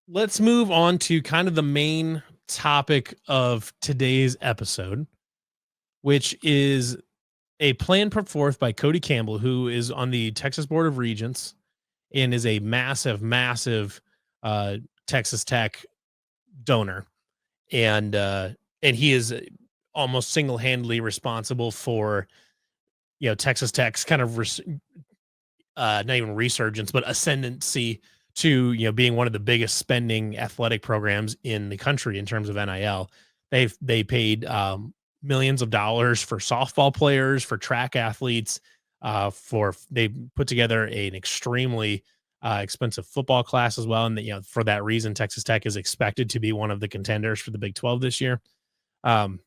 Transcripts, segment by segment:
Let's move on to kind of the main topic of today's episode, which is a plan put forth by Cody Campbell, who is on the Texas Board of Regents and is a massive uh, Texas Tech donor, and he is almost single handedly responsible for Texas Tech's kind of not even resurgence, but ascendancy to being one of the biggest spending athletic programs in the country in terms of NIL. They paid millions of dollars for softball players, for track athletes, for they put together an extremely expensive football class as well, and for that reason, Texas Tech is expected to be one of the contenders for the Big 12 this year. Um,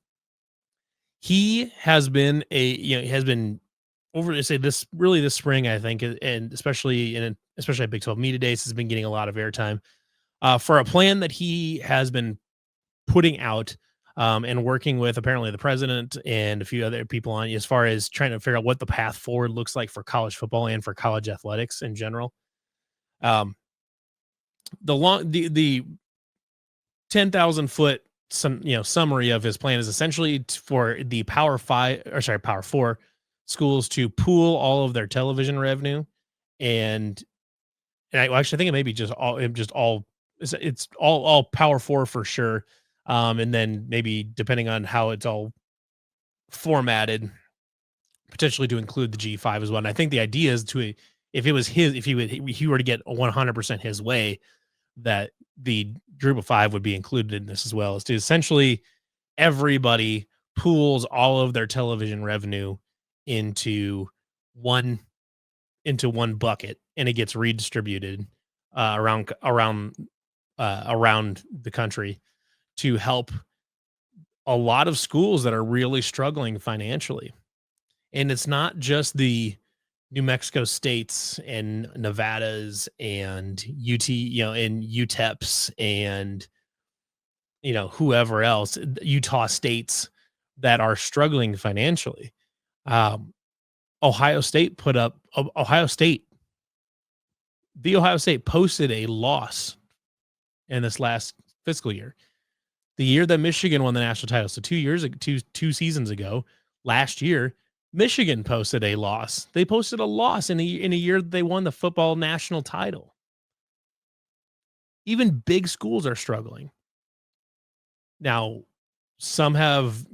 he has been he has been over to say this spring, I think, and especially at Big 12 Media Days, has been getting a lot of airtime for a plan that he has been putting out and working with apparently the president and a few other people on as far as trying to figure out what the path forward looks like for college football and for college athletics in general. Um, the 10,000 foot summary of his plan is essentially for the Power 4 schools to pool all of their television revenue, and I actually think it may be just all it's all Power 4 for sure. And then maybe depending on how it's all formatted, potentially to include the G5 as well. And I think the idea is to, if he were to get 100% his way, that the group of five would be included in this as well, is to essentially everybody pools all of their television revenue into one one bucket, and it gets redistributed around the country to help a lot of schools that are really struggling financially. And it's not just the New Mexico states and Nevadas and and UTEPs and whoever else, Utah states that are struggling financially. Um, Ohio State put up Ohio State the Ohio State posted a loss in this last fiscal year. The year that Michigan won the national title, so 2 seasons ago, last year, Michigan posted a loss. They posted a loss in a year that they won the football national title. Even big schools are struggling. Now, some have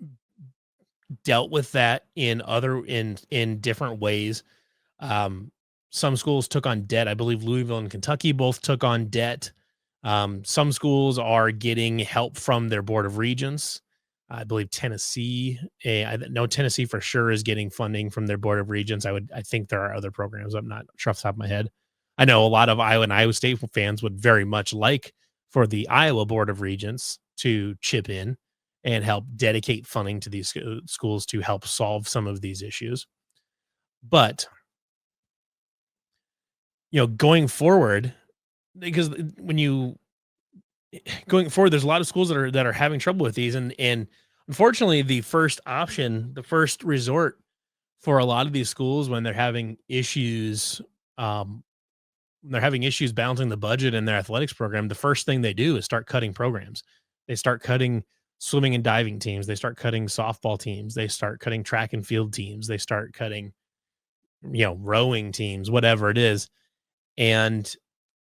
dealt with that in different ways. Um, some schools took on debt. I believe Louisville and Kentucky both took on debt. Some schools are getting help from their board of regents. I believe Tennessee, I know Tennessee for sure is getting funding from their board of regents. I think there are other programs. I'm not sure off the top of my head. I know a lot of Iowa State fans would very much like for the Iowa board of regents to chip in and help dedicate funding to these schools to help solve some of these issues. But going forward, because when you going forward, there's a lot of schools that are having trouble with these, and unfortunately, the first option, the first resort for a lot of these schools when um, they're having issues balancing the budget in their athletics program, the first thing they do is start cutting programs. They start cutting swimming and diving teams. They start cutting softball teams. They start cutting track and field teams. They start cutting, rowing teams, whatever it is. And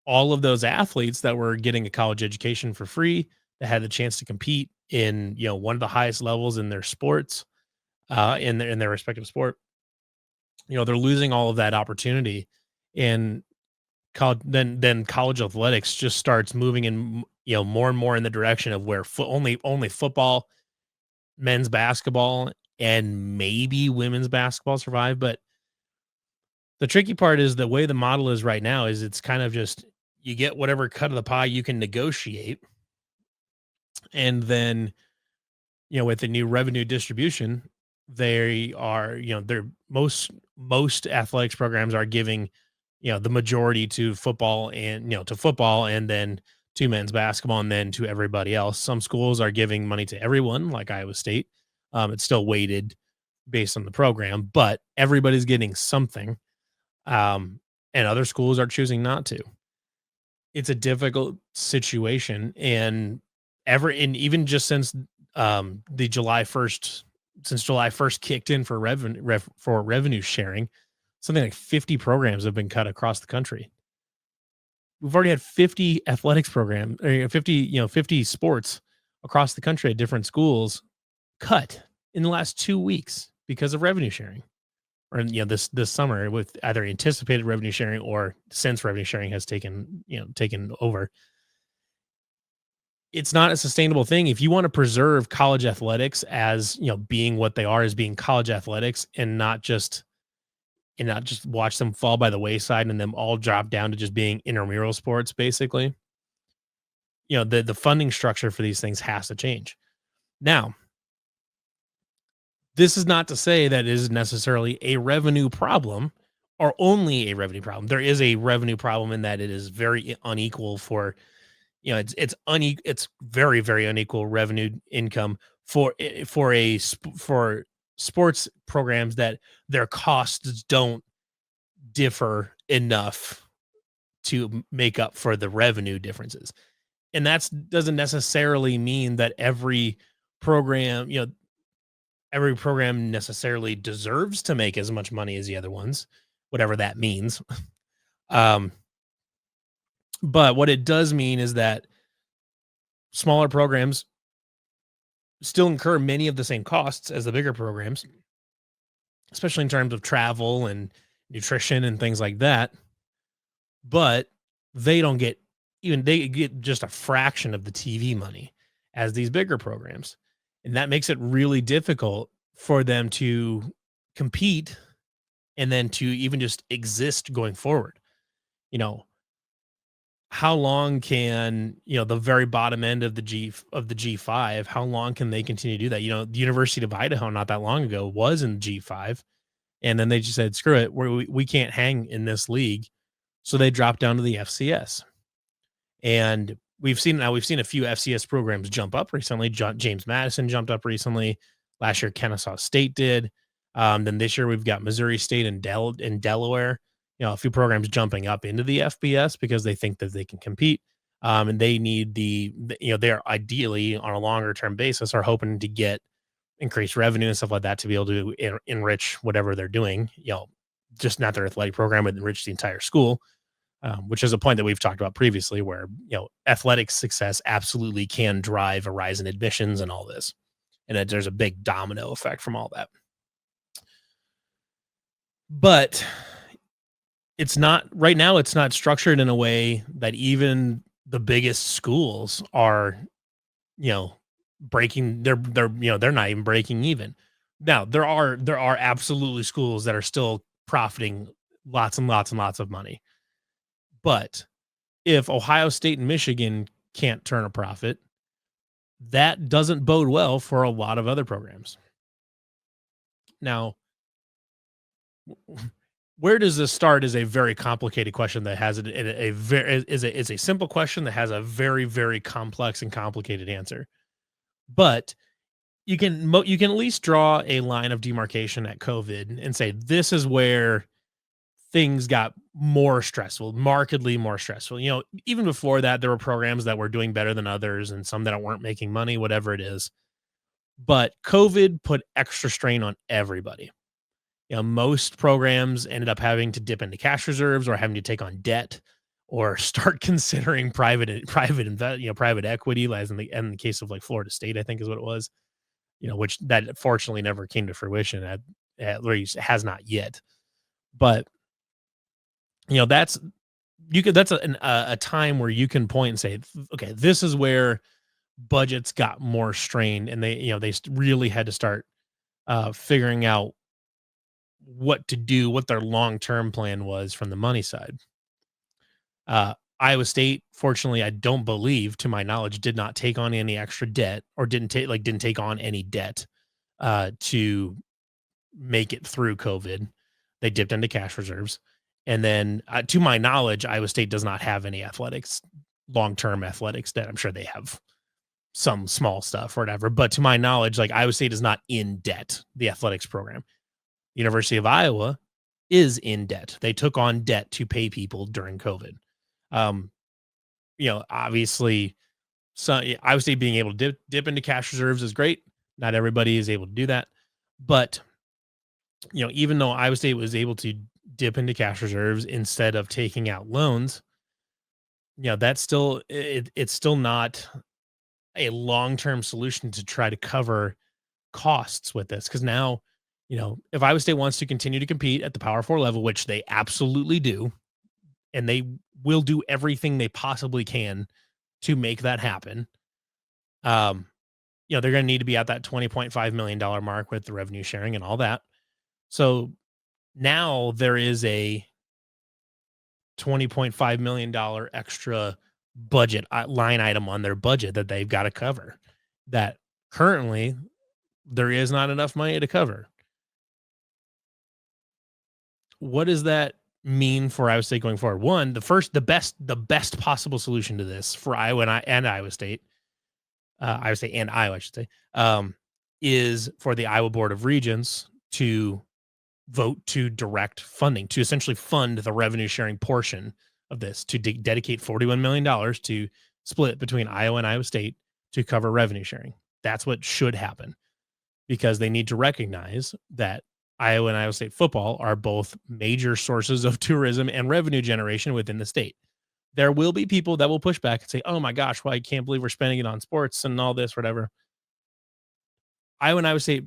all of those athletes that were getting a college education for free, that had the chance to compete in, one of the highest levels in their sports, in their respective sport, they're losing all of that opportunity. And then college athletics just starts moving in, more and more in the direction of where only football, men's basketball, and maybe women's basketball survive. But the tricky part is the way the model is right now is it's kind of just you get whatever cut of the pie you can negotiate. And then, with the new revenue distribution, they are, they're most athletics programs are giving, the majority to football and, to football, and then to men's basketball, and then to everybody else. Some schools are giving money to everyone, like Iowa State. It's still weighted based on the program, but everybody's getting something. And other schools are choosing not to. it's a difficult situation, and even just since the July 1st kicked in for revenue sharing, something like 50 programs have been cut across the country. We've already had 50 athletics program or 50, 50 sports across the country at different schools cut in the last 2 weeks because of revenue sharing. Or this summer with either anticipated revenue sharing or since revenue sharing has taken over. It's not a sustainable thing. If you want to preserve college athletics as, being what they are, as being college athletics, and not just watch them fall by the wayside and them all drop down to just being intramural sports, basically. The funding structure for these things has to change. Now, this is not to say that it is necessarily a revenue problem or only a revenue problem. There is a revenue problem in that it is very unequal for, it's very, very unequal revenue income for sports programs that their costs don't differ enough to make up for the revenue differences. And that doesn't necessarily mean that program, you know, every program necessarily deserves to make as much money as the other ones, whatever that means. Um, but what it does mean is that smaller programs still incur many of the same costs as the bigger programs, especially in terms of travel and nutrition and things like that. But they don't get they get just a fraction of the TV money as these bigger programs. And that makes it really difficult for them to compete and then to even just exist going forward. You know, how long can, the very bottom end of the G5, how long can they continue to do that? The University of Idaho not that long ago was in G5, and then they just said, screw it, we can't hang in this league. So they dropped down to the FCS. And we've seen a few FCS programs jump up recently. James Madison jumped up recently. Last year, Kennesaw State did. Then this year we've got Missouri State and Delaware. A few programs jumping up into the FBS because they think that they can compete. And they need they're ideally on a longer term basis are hoping to get increased revenue and stuff like that to be able to enrich whatever they're doing. Just not their athletic program, but enrich the entire school. Which is a point that we've talked about previously, where athletic success absolutely can drive a rise in admissions and all this, and that there's a big domino effect from all that. But it's not right now. It's not structured in a way that even the biggest schools are, breaking. They're not even breaking even. Now there are absolutely schools that are still profiting lots and lots and lots of money, but if Ohio State and Michigan can't turn a profit, that doesn't bode well for a lot of other programs. Now, where does this start is a very complicated question that has is a simple question that has a very, very complex and complicated answer. But you can at least draw a line of demarcation at COVID and say this is where things got more stressful, markedly more stressful. Even before that, there were programs that were doing better than others and some that weren't making money, whatever it is. But COVID put extra strain on everybody. Most programs ended up having to dip into cash reserves or having to take on debt or start considering private equity, as in the case of like Florida State, I think is what it was. Which that fortunately never came to fruition at least has not yet. But that's a time where you can point and say, okay, this is where budgets got more strained, and they really had to start figuring out what to do, what their long term plan was from the money side. Iowa State, fortunately, I don't believe, to my knowledge, did not take on any extra debt or didn't take on any debt to make it through COVID. They dipped into cash reserves. And then, to my knowledge, Iowa State does not have any long-term athletics debt. I'm sure they have some small stuff or whatever. But to my knowledge, like Iowa State is not in debt, the athletics program. University of Iowa is in debt. They took on debt to pay people during COVID. Obviously, so Iowa State being able to dip into cash reserves is great. Not everybody is able to do that, but even though Iowa State was able to dip into cash reserves instead of taking out loans, that's still it's still not a long-term solution to try to cover costs with this. Because now, if Iowa State wants to continue to compete at the Power Four level, which they absolutely do, and they will do everything they possibly can to make that happen. They're going to need to be at that $20.5 million mark with the revenue sharing and all that. So now there is a $20.5 million extra budget line item on their budget that they've got to cover that currently there is not enough money to cover. What does that mean for Iowa State going forward? One, the best possible solution to this for Iowa and Iowa State, Iowa State and Iowa, I should say, is for the Iowa Board of Regents to vote to direct funding to essentially fund the revenue sharing portion of this to dedicate $41 million to split between Iowa and Iowa State to cover revenue sharing. That's what should happen because they need to recognize that Iowa and Iowa State football are both major sources of tourism and revenue generation within the state. There will be people that will push back and say, "Oh my gosh, well, I can't believe we're spending it on sports and all this, whatever." Iowa and Iowa State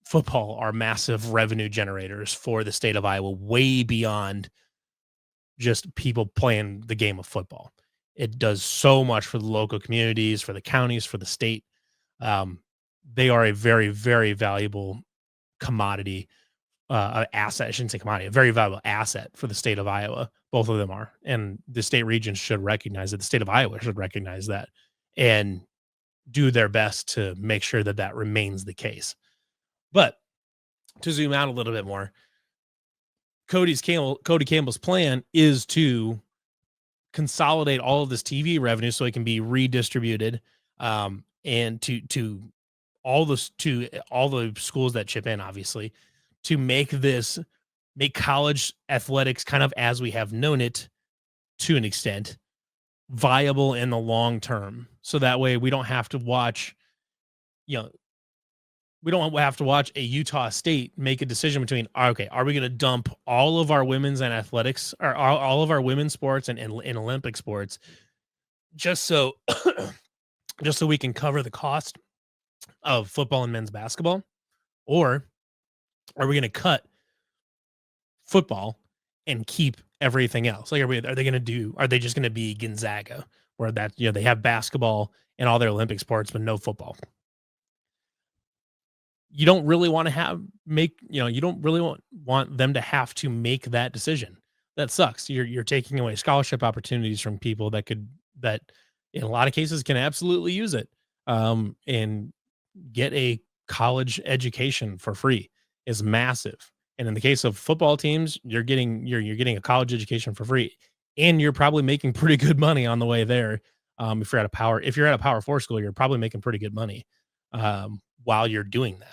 football are massive revenue generators for the state of Iowa, way beyond just people playing the game of football. It does so much for the local communities, for the counties, for the state. Um, they are a very, very valuable commodity, asset. I shouldn't say commodity, a very valuable asset for the state of Iowa. Both of them are, and the state regions should recognize it. The state of Iowa should recognize that and do their best to make sure that that remains the case. But to zoom out a little bit more, Cody Campbell's plan is to consolidate all of this TV revenue so it can be redistributed, and to all the schools that chip in, obviously, to make college athletics kind of as we have known it to an extent viable in the long term. So that way we don't have to watch, you know, we don't have to watch a Utah State make a decision between, okay, are we going to dump all of our women's and athletics or all of our women's sports and Olympic sports just so just so we can cover the cost of football and men's basketball? Or are we going to cut football and keep everything else? Like, are they just going to be Gonzaga where they have basketball and all their Olympic sports, but no football? You don't really want to you don't really want them to have to make that decision. That sucks. You're taking away scholarship opportunities from people that in a lot of cases can absolutely use it, and get a college education for free is massive. And in the case of football teams, you're getting a college education for free, and you're probably making pretty good money on the way there. If you're at a power four school, you're probably making pretty good money while you're doing that.